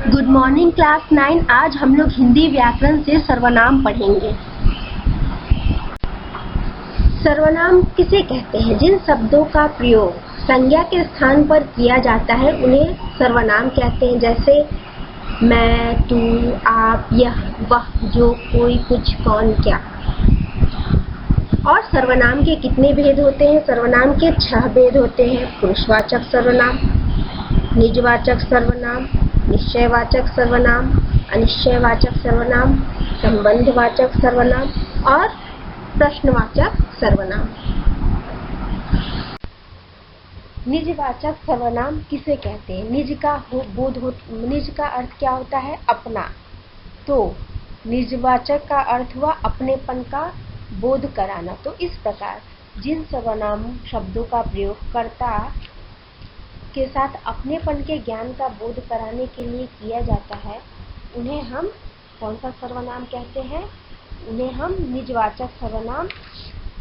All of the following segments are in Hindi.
Good morning class 9। आज हम लोग हिंदी व्याकरण से सर्वनाम पढ़ेंगे। सर्वनाम किसे कहते हैं? जिन शब्दों का प्रयोग संज्ञा के स्थान पर किया जाता है उन्हें सर्वनाम कहते हैं। जैसे मैं, तू, आप, यह, वह, जो, कोई, कुछ, कौन, क्या। और सर्वनाम के कितने भेद होते हैं? सर्वनाम के 6 भेद होते हैं। पुरुषवाचक सर्वनाम, निजवाचक सर्वनाम, निश्चयवाचक सर्वनाम, अनिश्चयवाचक सर्वनाम, संबंधवाचक सर्वनाम और प्रश्नवाचक सर्वनाम। निजवाचक सर्वनाम किसे कहते हैं? निज का अर्थ क्या होता है? अपना। तो निजवाचक का अर्थ हुआ अपनेपन का बोध कराना। तो इस प्रकार जिन सर्वनाम शब्दों का प्रयोग कर्ता के साथ अपनेपन के ज्ञान का बोध कराने के लिए किया जाता है उन्हें हम कौन सा सर्वनाम कहते हैं? उन्हें हम निजवाचक सर्वनाम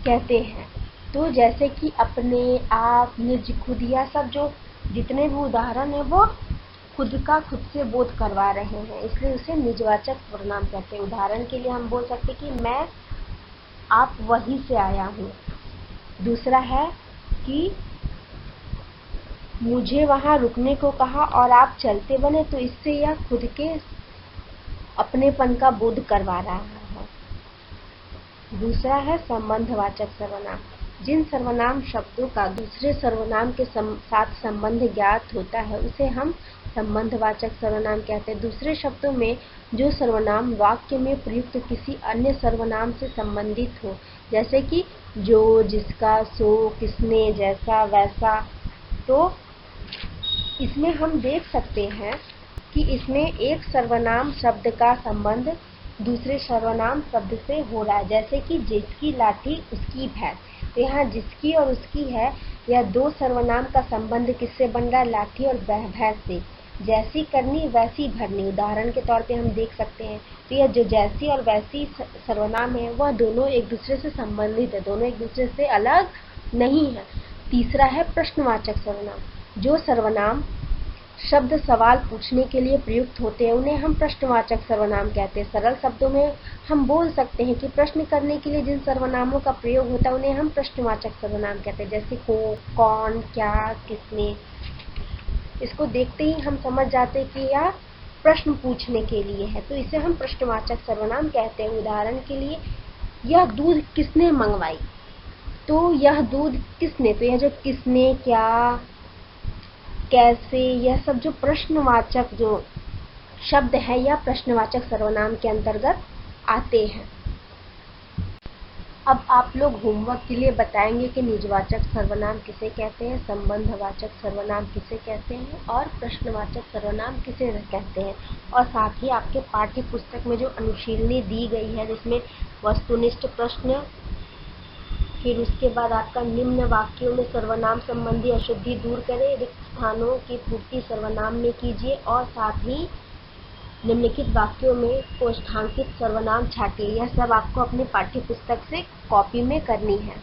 कहते हैं। तो जैसे कि अपने, आप, निज, खुद, या सब जो जितने भी उदाहरण है वो खुद का खुद से बोध करवा रहे हैं, इसलिए उसे निजवाचक सर्वनाम कहते हैं। उदाहरण के लिए हम बोल सकते कि मैं आप वहीं से आया हूँ। दूसरा है कि मुझे वहां रुकने को कहा और आप चलते बने, तो इससे यह खुद के अपनेपन का बोध करवा रहा है। दूसरा है संबंधवाचक सर्वनाम। जिन सर्वनाम शब्दों का दूसरे सर्वनाम के साथ संबंध ज्ञात होता है उसे हम संबंधवाचक सर्वनाम कहते हैं। दूसरे शब्दों में जो सर्वनाम वाक्य में प्रयुक्त किसी अन्य सर्वनाम से संबंधित हो, जैसे कि जो, जिसका, सो, किसने, जैसा, वैसा। तो इसमें हम देख सकते हैं कि इसमें एक सर्वनाम शब्द का संबंध दूसरे सर्वनाम शब्द से हो रहा है। जैसे कि जिसकी लाठी उसकी भैंस, तो यहाँ जिसकी और उसकी है, यह दो सर्वनाम का संबंध किससे बन रहा है? लाठी और भैंस से। जैसी करनी वैसी भरनी, उदाहरण के तौर पे हम देख सकते हैं। तो यह जो जैसी और वैसी सर्वनाम है वह दोनों एक दूसरे से संबंधित है, दोनों एक दूसरे से अलग नहीं है। तीसरा है प्रश्नवाचक सर्वनाम। जो सर्वनाम शब्द सवाल पूछने के लिए प्रयुक्त होते हैं उन्हें हम प्रश्नवाचक सर्वनाम कहते हैं। सरल शब्दों में हम बोल सकते हैं कि प्रश्न करने के लिए जिन सर्वनामों का प्रयोग होता है उन्हें हम प्रश्नवाचक सर्वनाम कहते हैं। जैसे को, कौन, क्या, किसने। इसको देखते ही हम समझ जाते हैं कि यह प्रश्न पूछने के लिए है, तो इसे हम प्रश्नवाचक सर्वनाम कहते हैं। उदाहरण के लिए, यह दूध किसने मंगवाई, तो यह दूध किसने, तो यह जो किसने, क्या, कैसे, यह सब जो प्रश्नवाचक जो शब्द है यह प्रश्नवाचक सर्वनाम के अंतर्गत आते हैं। अब आप लोग होमवर्क के लिए बताएंगे कि निजवाचक सर्वनाम किसे कहते हैं, संबंधवाचक सर्वनाम किसे कहते हैं और प्रश्नवाचक सर्वनाम किसे कहते हैं। और साथ ही आपके पाठ्य पुस्तक में जो अनुशीलनी दी गई है जिसमें वस्तुनिष्ठ प्रश्न, फिर उसके बाद आपका निम्न वाक्यों में सर्वनाम संबंधी अशुद्धि दूर करें, रिक्त स्थानों की पूर्ति सर्वनाम में कीजिए और साथ ही निम्नलिखित वाक्यों में कोष्ठांकित सर्वनाम छाटिए। यह सब आपको अपने पाठ्य पुस्तक से कॉपी में करनी है।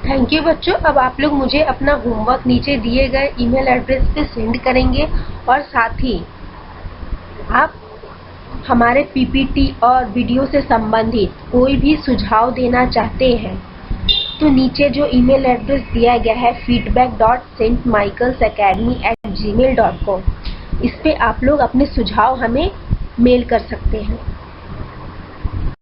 थैंक यू बच्चों। अब आप लोग मुझे अपना होमवर्क नीचे दिए गए ईमेल एड्रेस पे सेंड करेंगे और साथ ही आप हमारे पीपीटी और वीडियो से संबंधित कोई भी सुझाव देना चाहते हैं तो नीचे जो ईमेल एड्रेस दिया गया है feedback.stmichaelsacademy@gmail.com, इस पे आप लोग अपने सुझाव हमें मेल कर सकते हैं।